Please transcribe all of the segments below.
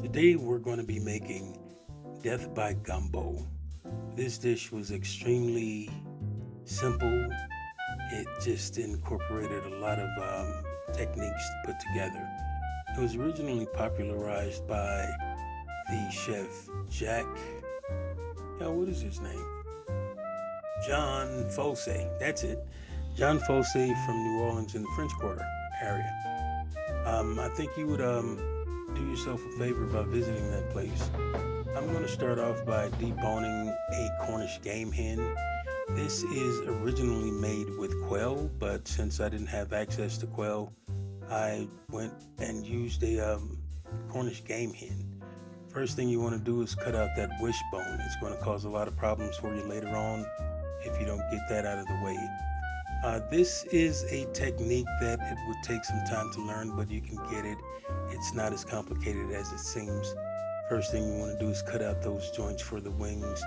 Today we're going to be making death by gumbo. This dish was extremely simple. It just incorporated a lot of techniques to put together. It was originally popularized by the chef what is his name? John Folse. That's it. John Folse from New Orleans in the French Quarter area. I think you would do yourself a favor by visiting that place. I'm going to start off by deboning a Cornish Game Hen. This is originally made with quail, but since I didn't have access to quail, I went and used a Cornish Game Hen. First thing you want to do is cut out that wishbone. It's going to cause a lot of problems for you later on if you don't get that out of the way. This is a technique that it would take some time to learn, but you can get it. It's not as complicated as it seems. First thing you want to do is cut out those joints for the wings,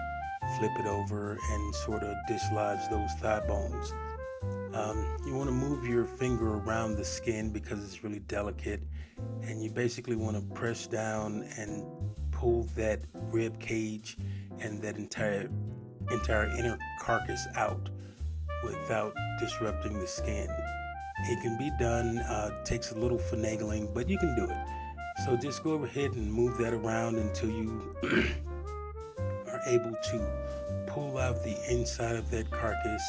flip it over, and sort of dislodge those thigh bones. You want to move your finger around the skin because it's really delicate, and you basically want to press down and pull that rib cage and that entire inner carcass out without disrupting the skin. It can be done, takes a little finagling, but you can do it. So just go ahead and move that around until you are able to pull out the inside of that carcass,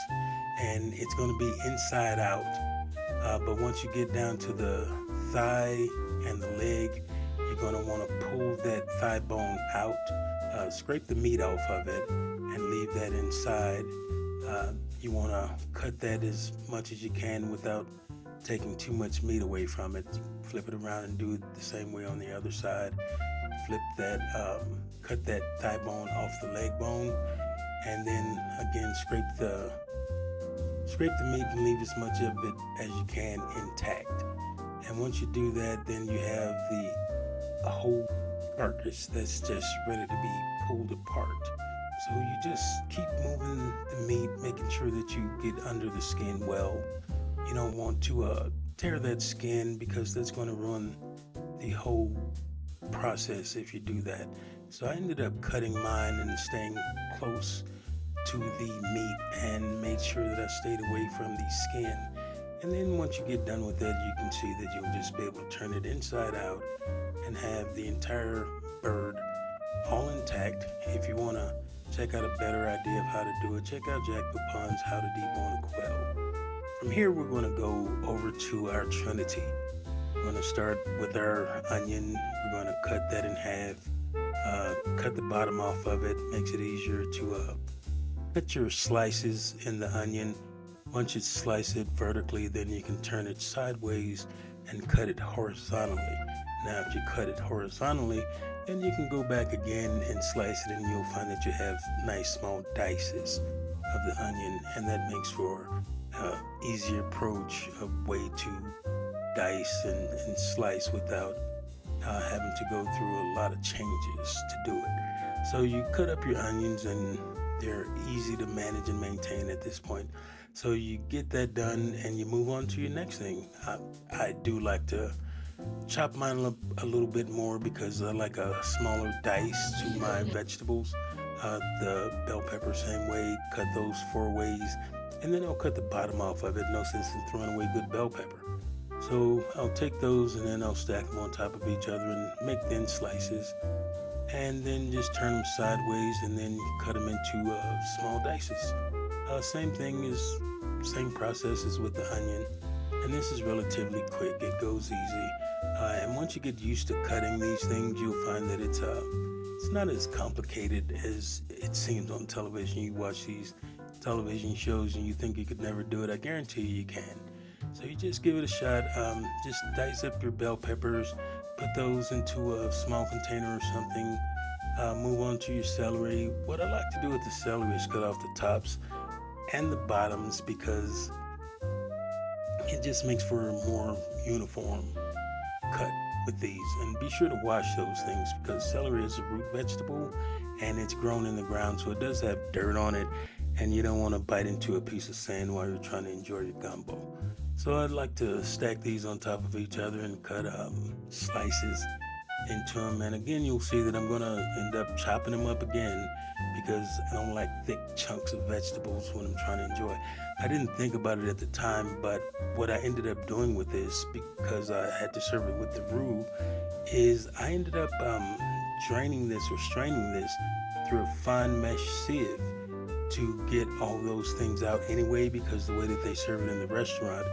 and it's going to be inside out. But once you get down to the thigh and the leg, you're going to want to pull that thigh bone out, scrape the meat off of it, and leave that inside. You want to cut that as much as you can without taking too much meat away from it. Flip it around and do it the same way on the other side. Flip that, cut that thigh bone off the leg bone, and then again scrape the meat and leave as much of it as you can intact. And once you do that, then you have a whole carcass that's just ready to be pulled apart. So you just keep moving the meat, making sure that you get under the skin well. You don't want to tear that skin because that's going to ruin the whole process if you do that. So I ended up cutting mine and staying close to the meat and made sure that I stayed away from the skin. And then once you get done with that, you can see that you'll just be able to turn it inside out and have the entire bird all intact. If you want to check out a better idea of how to do it, check out Jack Papon's How to Debone a Quail. From here, we're going to go over to our trinity. We're going to start with our onion. We're going to cut that in half, cut the bottom off of it. Makes it easier to cut your slices in the onion. Once you slice it vertically, then you can turn it sideways and cut it horizontally. Now, if you cut it horizontally, then you can go back again and slice it, and you'll find that you have nice small dices of the onion, and that makes for easy approach, a way to dice and slice without having to go through a lot of changes to do it. So you cut up your onions, and they're easy to manage and maintain at this point. So you get that done, and you move on to your next thing. I do like to chop mine up a little bit more because I like a smaller dice to my vegetables. The bell pepper, same way, cut those 4 ways, and then I'll cut the bottom off of it. No sense in throwing away good bell pepper. So I'll take those and then I'll stack them on top of each other and make thin slices, and then just turn them sideways and then cut them into small dices. Same process as with the onion, and this is relatively quick. It goes easy. And once you get used to cutting these things, you'll find that it's not as complicated as it seems on television. You watch these television shows and you think you could never do it. I guarantee you can. So you just give it a shot. Just dice up your bell peppers, put those into a small container or something. Move on to your celery. What I like to do with the celery is cut off the tops and the bottoms because it just makes for a more uniform cut with these. And be sure to wash those things because celery is a root vegetable and it's grown in the ground, so it does have dirt on it, and you don't want to bite into a piece of sand while you're trying to enjoy your gumbo. So I'd like to stack these on top of each other and cut slices into them. And again, you'll see that I'm going to end up chopping them up again because I don't like thick chunks of vegetables when I'm trying to enjoy. I didn't think about it at the time, but what I ended up doing with this, because I had to serve it with the roux, is I ended up draining this or straining this through a fine mesh sieve to get all those things out anyway, because the way that they serve it in the restaurant,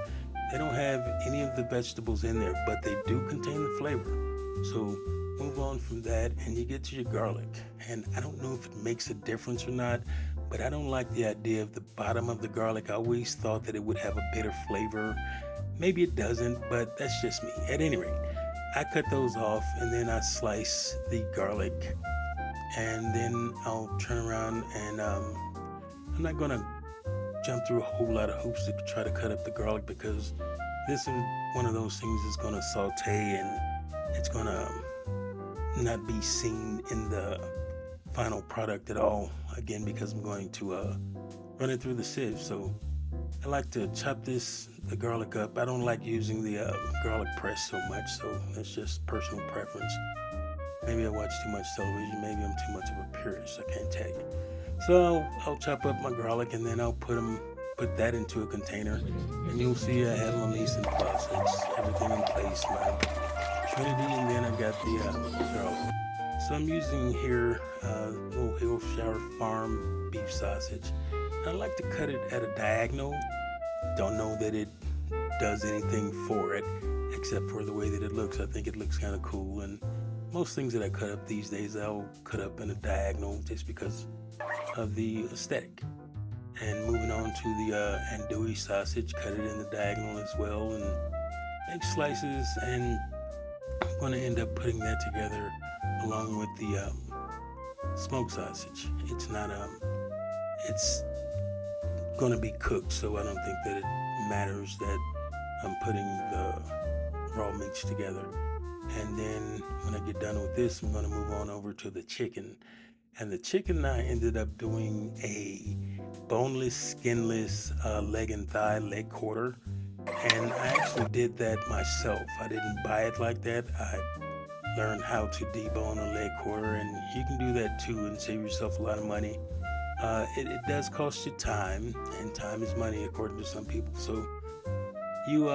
they don't have any of the vegetables in there, but they do contain the flavor. So move on from that and you get to your garlic. And I don't know if it makes a difference or not, but I don't like the idea of the bottom of the garlic. I always thought that it would have a bitter flavor. Maybe it doesn't, but that's just me. At any rate, I cut those off and then I slice the garlic, and then I'll turn around and I'm not gonna jump through a whole lot of hoops to try to cut up the garlic, because this is one of those things that's gonna saute and it's gonna not be seen in the final product at all, again, because I'm going to run it through the sieve. So I like to chop the garlic up. I don't like using the garlic press so much, so that's just personal preference. Maybe I watch too much television, maybe I'm too much of a purist, I can't tell you. So I'll chop up my garlic and then I'll put that into a container, and you'll see I have my mise en place. It's everything in place, my trinity, and then I've got the garlic. So I'm using here little Hillshire Farm beef sausage. I like to cut it at a diagonal. Don't know that it does anything for it except for the way that it looks. I think it looks kind of cool, and most things that I cut up these days I'll cut up in a diagonal just because of the aesthetic. And moving on to the andouille sausage, cut it in the diagonal as well and make slices, and I'm going to end up putting that together along with the smoked sausage. It's not it's going to be cooked, so I don't think that it matters that I'm putting the raw meats together. And then when I get done with this, I'm going to move on over to the chicken. And the chicken, I ended up doing a boneless, skinless leg and thigh, leg quarter. And I actually did that myself. I didn't buy it like that. I learned how to debone a leg quarter, and you can do that too and save yourself a lot of money. It does cost you time, and time is money according to some people. So you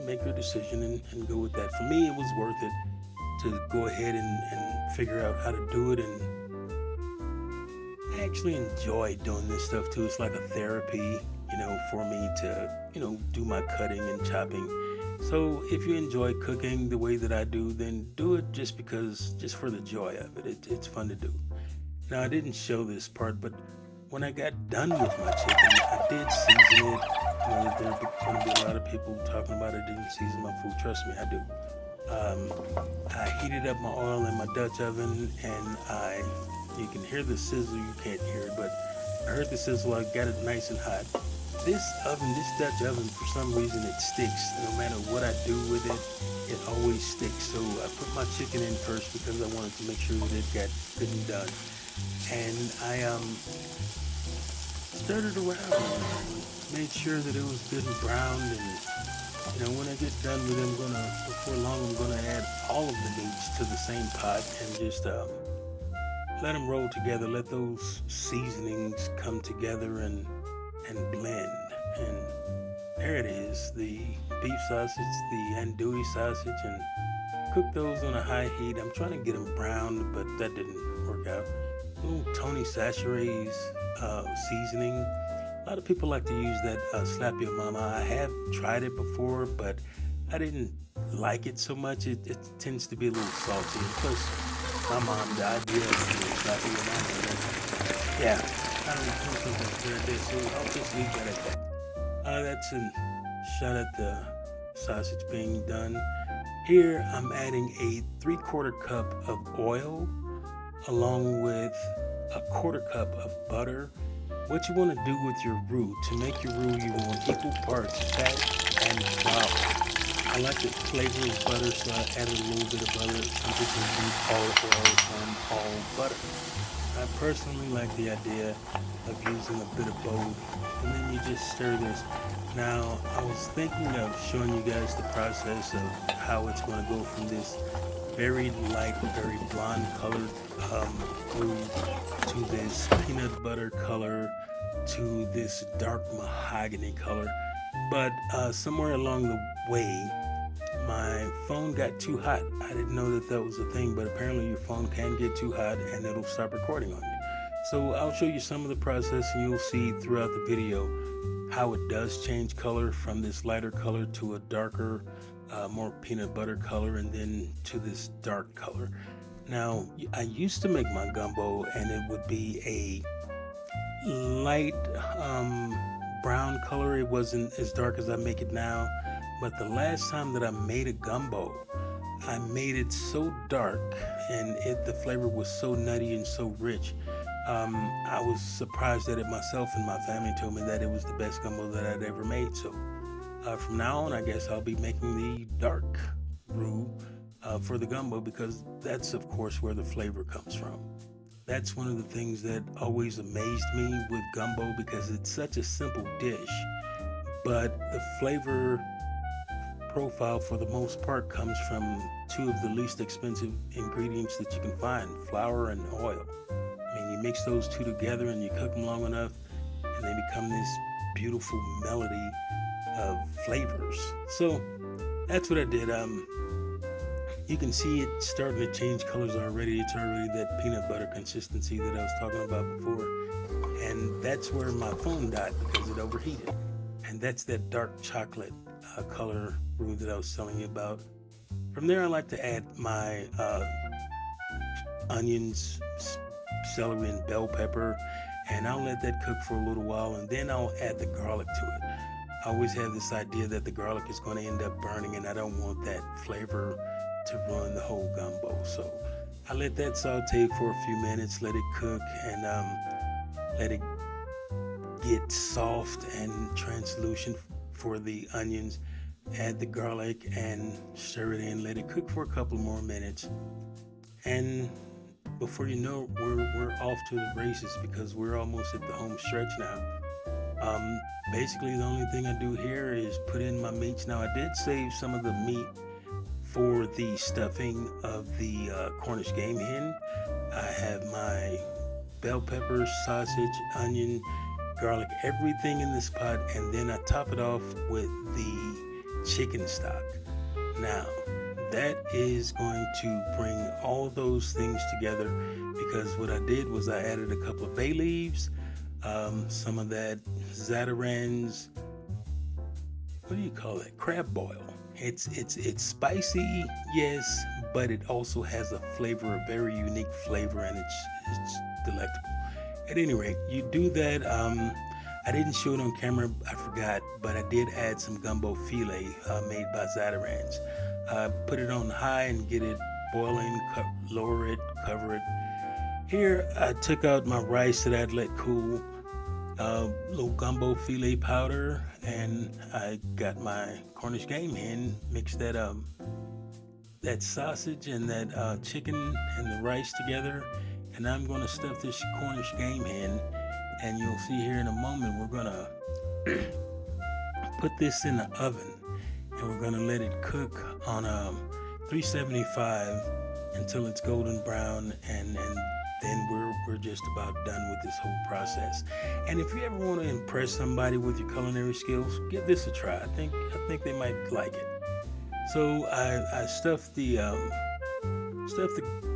make your decision and go with that. For me, it was worth it to go ahead and figure out how to do it, and I actually enjoy doing this stuff too. It's like a therapy, for me to, do my cutting and chopping. So if you enjoy cooking the way that I do, then do it just for the joy of it. It's fun to do. Now, I didn't show this part, but when I got done with my chicken, I did season it. There are going to be a lot of people talking about I didn't season my food. Trust me, I do. I heated up my oil in my Dutch oven, and you can hear the sizzle. You can't hear it, but I heard the sizzle. I got it nice and hot. This Dutch oven, for some reason, it sticks. No matter what I do with it, it always sticks. So I put my chicken in first because I wanted to make sure that it got good and done. And I stirred it around, made sure that it was good and browned. And when I get done with it, before long, I'm gonna add all of the meats to the same pot and just let them roll together. Let those seasonings come together and blend. And there it is, the beef sausage, the andouille sausage, and cook those on a high heat. I'm trying to get them browned, but that didn't work out. Little Tony Chachere's seasoning. A lot of people like to use that Slap Your Mama. I have tried it before, but I didn't like it so much. It tends to be a little salty. And plus, my mom, the idea of Slap Your Mama, yeah, I don't think that's a good idea, so I'll just leave that at that. That's a shot at the sausage being done. Here, I'm adding a 3/4 cup of oil along with a 1/4 cup of butter. What you want to do with your roux, to make your roux, you want equal parts fat and flour. I like the flavor of butter, so I added a little bit of butter. Some people use all oil and all butter. I personally like the idea of using a bit of both, and then you just stir this. Now, I was thinking of showing you guys the process of how it's going to go from this very light, very blonde colored roux to this peanut butter color to this dark mahogany color. But somewhere along the way, my phone got too hot. I didn't know that that was a thing, but apparently your phone can get too hot and it'll stop recording on you. So I'll show you some of the process and you'll see throughout the video how it does change color from this lighter color to a darker, more peanut butter color, and then to this dark color. Now, I used to make my gumbo and it would be a light brown color. It wasn't as dark as I make it now. But the last time that I made a gumbo, I made it so dark and the flavor was so nutty and so rich. I was surprised at it myself, and my family told me that it was the best gumbo that I'd ever made. So from now on, I guess I'll be making the dark roux for the gumbo, because that's, of course, where the flavor comes from. That's one of the things that always amazed me with gumbo, because it's such a simple dish, but the flavor profile for the most part comes from two of the least expensive ingredients that you can find: flour and oil. I mean, you mix those two together and you cook them long enough and they become this beautiful melody of flavors. So that's what I did. You can see it starting to change colors already. It's already that peanut butter consistency that I was talking about before. And that's where my phone died, because it overheated. And that's that dark chocolate color roux that I was telling you about. From there, I like to add my onions, celery, and bell pepper, and I'll let that cook for a little while, and then I'll add the garlic to it. I always have this idea that the garlic is going to end up burning, and I don't want that flavor to ruin the whole gumbo. So I let that saute for a few minutes, let it cook, and let it get soft and translucent for the onions. Add the garlic and stir it in, let it cook for a couple more minutes, and before you know it, we're off to the races, because we're almost at the home stretch now. Basically, the only thing I do here is put in my meats. Now, I did save some of the meat for the stuffing of the Cornish Game Hen. I have my bell pepper, sausage, onion, garlic, everything in this pot, and then I top it off with the chicken stock. Now, that is going to bring all those things together, because what I did was I added a couple of bay leaves, some of that zatarans, what do you call it? Crab boil. It's spicy, yes, but it also has a flavor, a very unique flavor, and it's delectable. At any rate, you do that. I didn't show it on camera, I forgot, but I did add some gumbo filet made by zatarans. Put it on high and get it boiling, lower it, cover it. Here, I took out my rice that I'd let cool, little gumbo filet powder, and I got my Cornish Game Hen, mixed that sausage and that chicken and the rice together, and I'm going to stuff this Cornish Game Hen, and you'll see here in a moment we're going to put this in the oven, and we're going to let it cook on 375 until it's golden brown, and then we're just about done with this whole process. And if you ever want to impress somebody with your culinary skills, give this a try. I think they might like it. So I stuffed the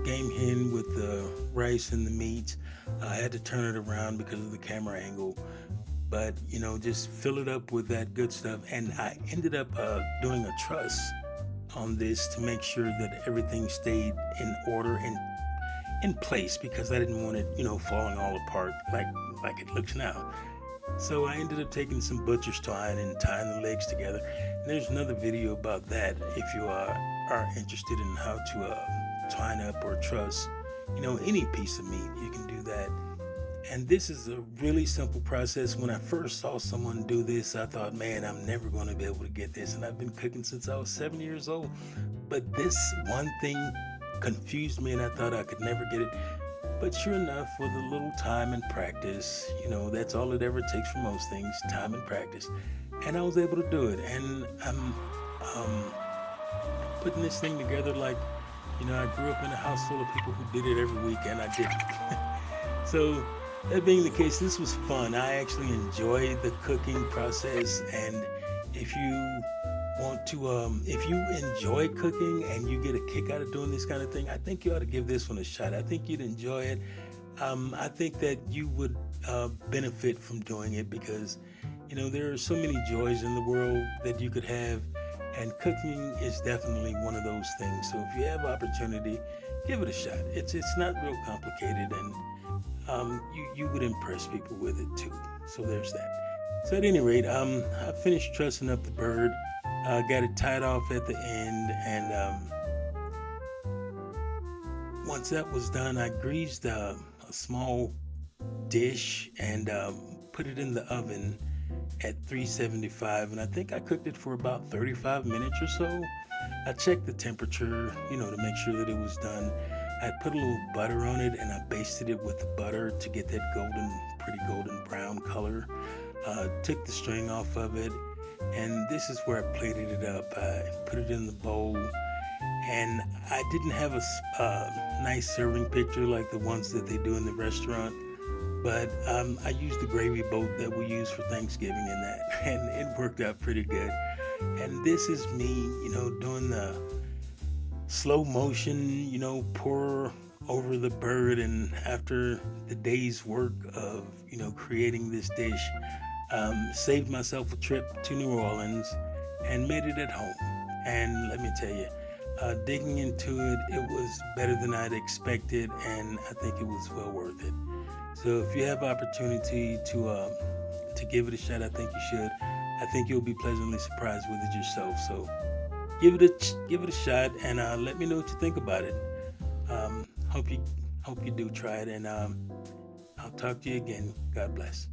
game hen with the rice and the meats. I had to turn it around because of the camera angle, but just fill it up with that good stuff. And I ended up doing a truss on this to make sure that everything stayed in order and in place, because I didn't want it, falling all apart like it looks now. So I ended up taking some butcher's twine and tying the legs together. And there's another video about that if you are interested in how to twine up or truss, any piece of meat. You can do that. And this is a really simple process. When I first saw someone do this, I thought, man, I'm never going to be able to get this. And I've been cooking since I was 7 years old. But this one thing confused me, and I thought I could never get it. But sure enough, with a little time and practice, that's all it ever takes for most things, time and practice. And I was able to do it. And I'm putting this thing together like You know, I grew up in a house full of people who did it every week, and I didn't. So, that being the case, this was fun. I actually enjoy the cooking process, and if you if you enjoy cooking and you get a kick out of doing this kind of thing, I think you ought to give this one a shot. I think you'd enjoy it. I think that you would benefit from doing it because, you know, there are so many joys in the world that you could have, and cooking is definitely one of those things. So if you have opportunity, give it a shot. It's not real complicated, and you would impress people with it too. So there's that. So at any rate, I finished trussing up the bird. Got it tied off at the end, and once that was done, I greased a small dish and put it in the oven at 375, and I think I cooked it for about 35 minutes or so. I checked the temperature, you know, to make sure that it was done. I put a little butter on it, and I basted it with the butter to get that pretty golden brown color. Took the string off of it, and this is where I plated it up. I put it in the bowl, and I didn't have a nice serving picture like the ones that they do in the restaurant, but I used the gravy boat that we use for Thanksgiving in that, and it worked out pretty good. And this is me, you know, doing the slow motion, you know, pour over the bird, and after the day's work of, you know, creating this dish, saved myself a trip to New Orleans and made it at home. And let me tell you, digging into it, it was better than I'd expected, and I think it was well worth it. So if you have opportunity to give it a shot, I think you should. I think you'll be pleasantly surprised with it yourself. So give it a shot, and let me know what you think about it. Hope you do try it, and I'll talk to you again. God bless.